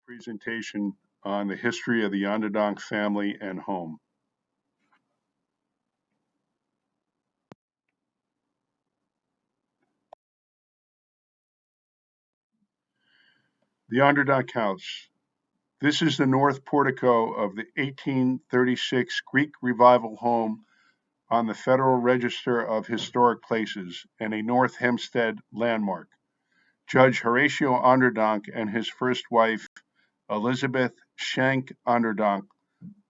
Presentation on the history of the Onderdonk family and home. The Onderdonk House. This is the north portico of the 1836 Greek Revival home on the Federal Register of Historic Places and a North Hempstead landmark. Judge Horatio Onderdonk and his first wife, Elizabeth Schenck Onderdonk,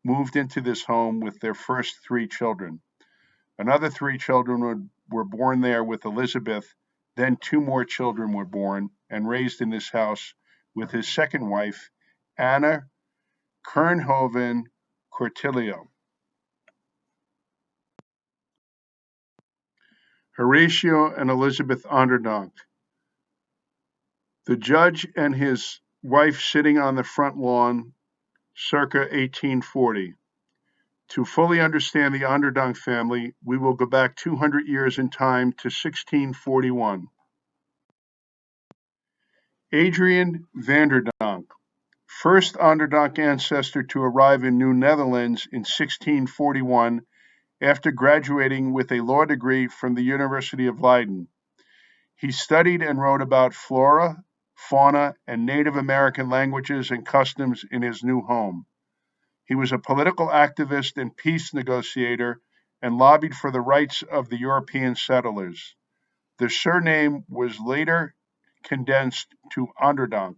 moved into this home with their first three children. Another three children were born there with Elizabeth, then two more children were born and raised in this house with his second wife, Anna Kernhoven Cortilio. Horatio and Elizabeth Onderdonk. The judge and his wife sitting on the front lawn circa 1840. To fully understand the Onderdonk family, we will go back 200 years in time to 1641. Adrian Vanderdonk, first Onderdonk ancestor to arrive in New Netherlands in 1641 after graduating with a law degree from the University of Leiden. He studied and wrote about flora, fauna, and Native American languages and customs in his new home. He was a political activist and peace negotiator and lobbied for the rights of the European settlers. The surname was later condensed to Onderdonk.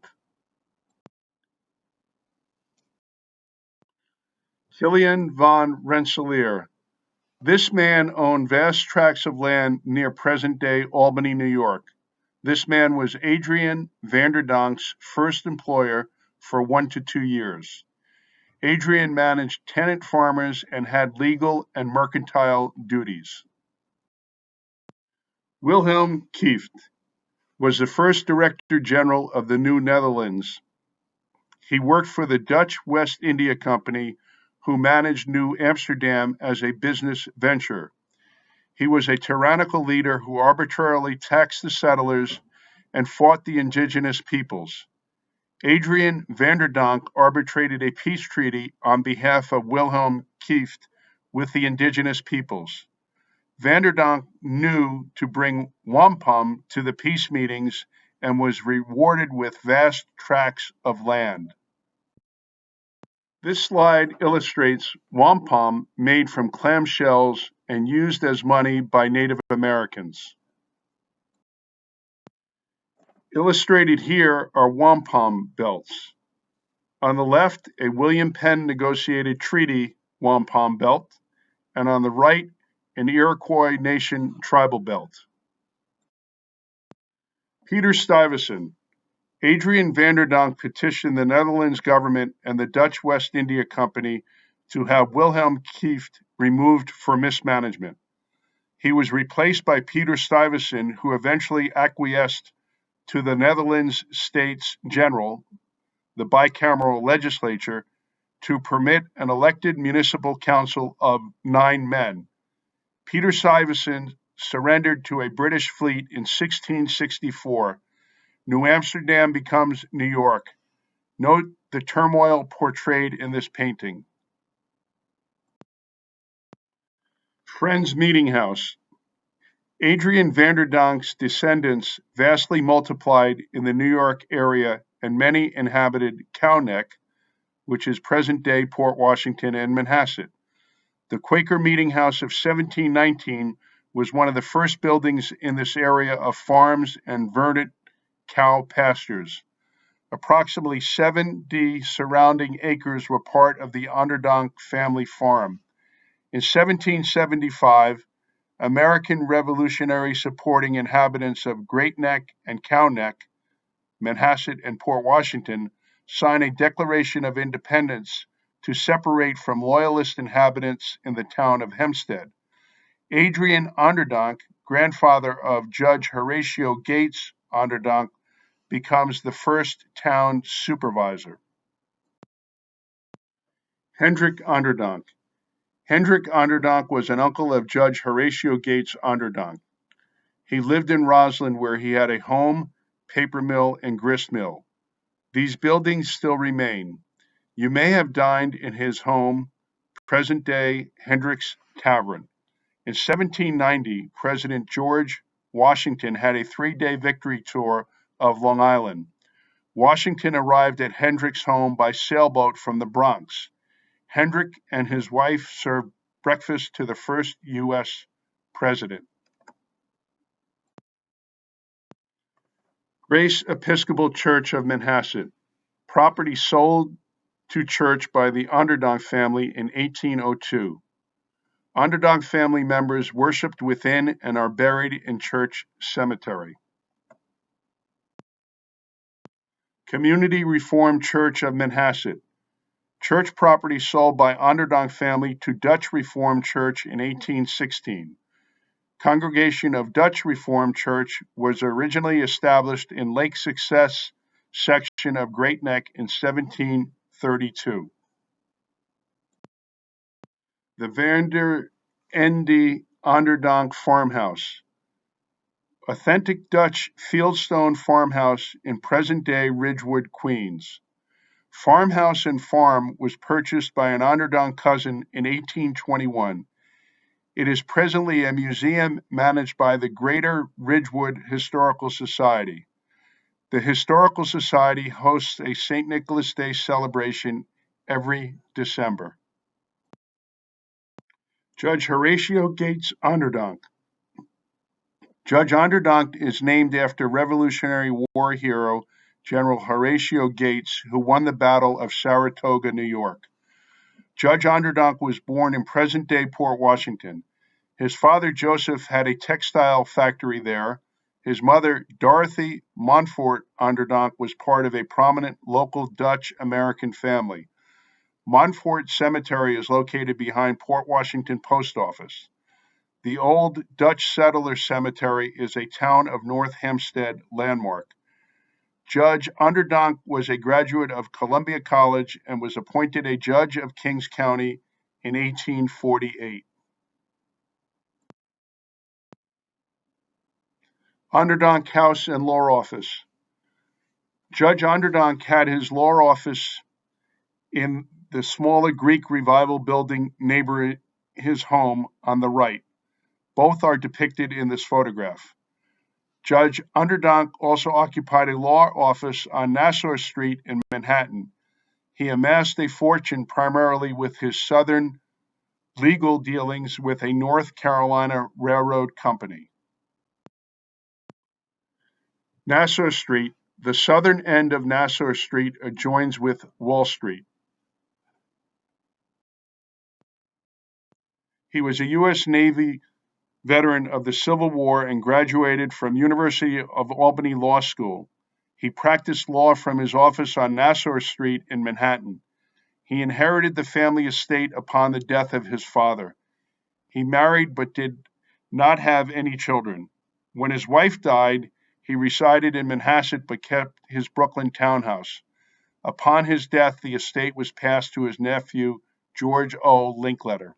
Kilian van Rensselaer. This man owned vast tracts of land near present-day Albany, New York. This man was Adrian Vanderdonk's first employer for 1 to 2 years. Adrian managed tenant farmers and had legal and mercantile duties. Wilhelm Kieft was the first Director General of the New Netherlands. He worked for the Dutch West India Company, who managed New Amsterdam as a business venture. He was a tyrannical leader who arbitrarily taxed the settlers and fought the indigenous peoples. Adrian Vanderdonk arbitrated a peace treaty on behalf of Wilhelm Kieft with the indigenous peoples. Vanderdonk knew to bring wampum to the peace meetings and was rewarded with vast tracts of land. This slide illustrates wampum made from clamshells and used as money by Native Americans. Illustrated here are wampum belts. On the left, a William Penn negotiated treaty wampum belt, and on the right, an Iroquois Nation tribal belt. Peter Stuyvesant. Adrian Vanderdonk petitioned the Netherlands government and the Dutch West India Company to have Wilhelm Kieft removed for mismanagement. He was replaced by Peter Stuyvesant, who eventually acquiesced to the Netherlands States General, the bicameral legislature, to permit an elected municipal council of 9 men. Peter Stuyvesant surrendered to a British fleet in 1664. New Amsterdam becomes New York. Note the turmoil portrayed in this painting. Friends Meeting House. Adrian Vanderdonk's descendants vastly multiplied in the New York area, and many inhabited Cow Neck, which is present-day Port Washington and Manhasset. The Quaker Meeting House of 1719 was one of the first buildings in this area of farms and verdant cow pastures. Approximately 70 surrounding acres were part of the Onderdonk family farm. In 1775, American Revolutionary supporting inhabitants of Great Neck and Cow Neck, Manhasset and Port Washington, signed a Declaration of Independence to separate from Loyalist inhabitants in the town of Hempstead. Adrian Onderdonk, grandfather of Judge Horatio Gates Onderdonk, becomes the first town supervisor. Hendrik Onderdonk. Hendrik Onderdonk was an uncle of Judge Horatio Gates Onderdonk. He lived in Roslyn, where he had a home, paper mill, and grist mill. These buildings still remain. You may have dined in his home, present-day Hendrick's Tavern. In 1790, President George Washington had a 3-day victory tour of Long Island. Washington arrived at Hendrick's home by sailboat from the Bronx. Hendrick and his wife served breakfast to the first U.S. president. Grace Episcopal Church of Manhasset. Property sold to church by the Onderdonk family in 1802. Onderdonk family members worshipped within and are buried in church cemetery. Community Reformed Church of Manhasset. Church property sold by Onderdonk family to Dutch Reformed Church in 1816. Congregation of Dutch Reformed Church was originally established in Lake Success section of Great Neck in 1732. The Vander Ende Onderdonk Farmhouse. Authentic Dutch fieldstone farmhouse in present-day Ridgewood, Queens. Farmhouse and farm was purchased by an Onderdonk cousin in 1821. It is presently a museum managed by the Greater Ridgewood Historical Society. The Historical Society hosts a St. Nicholas Day celebration every December. Judge Horatio Gates Onderdonk. Judge Onderdonk is named after Revolutionary War hero General Horatio Gates, who won the Battle of Saratoga, New York. Judge Onderdonk was born in present-day Port Washington. His father, Joseph, had a textile factory there. His mother, Dorothy Montfort Onderdonk, was part of a prominent local Dutch-American family. Montfort Cemetery is located behind Port Washington Post Office. The old Dutch settler cemetery is a town of North Hempstead landmark. Judge Onderdonk was a graduate of Columbia College and was appointed a judge of Kings County in 1848. Onderdonk House and Law Office. Judge Onderdonk had his law office in the smaller Greek Revival building neighboring his home on the right. Both are depicted in this photograph. Judge Onderdonk also occupied a law office on Nassau Street in Manhattan. He amassed a fortune primarily with his southern legal dealings with a North Carolina railroad company. Nassau Street. The southern end of Nassau Street adjoins with Wall Street. He was a U.S. Navy veteran of the Civil War and graduated from University of Albany Law School. He practiced law from his office on Nassau Street in Manhattan. He inherited the family estate upon the death of his father. He married but did not have any children. When his wife died, he resided in Manhasset but kept his Brooklyn townhouse. Upon his death, the estate was passed to his nephew, George O. Linkletter.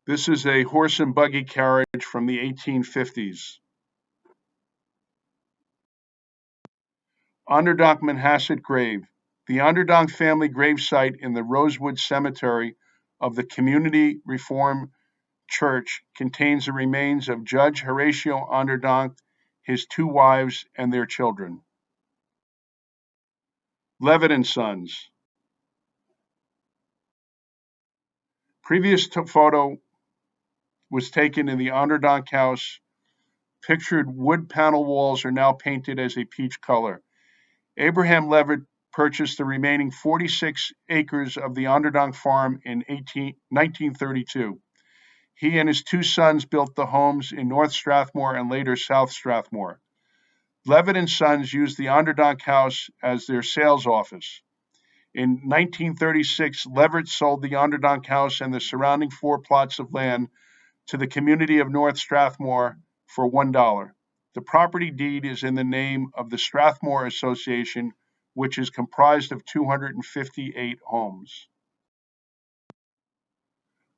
This is a horse and buggy carriage from the 1850s. Onderdonk Manhasset grave. The Onderdonk family gravesite in the Rosewood Cemetery of the Community Reformed Church contains the remains of Judge Horatio Onderdonk, his 2 wives, and their children. Levitt and Sons. Previous photo was taken in the Onderdonk house. Pictured wood panel walls are now painted as a peach color. Abraham Levitt purchased the remaining 46 acres of the Onderdonk farm in 1932. He and his 2 sons built the homes in North Strathmore and later South Strathmore. Levitt and Sons used the Onderdonk house as their sales office. In 1936, Levitt sold the Onderdonk house and the surrounding 4 plots of land to the community of North Strathmore for $1. The property deed is in the name of the Strathmore Association, which is comprised of 258 homes.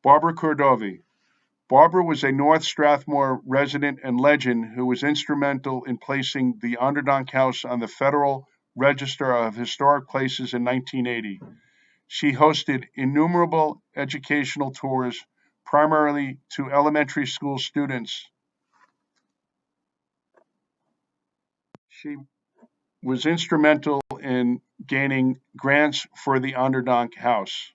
Barbara Cordovi. Barbara was a North Strathmore resident and legend who was instrumental in placing the Onderdonk House on the Federal Register of Historic Places in 1980. She hosted innumerable educational tours, primarily to elementary school students. She was instrumental in gaining grants for the Onderdonk House.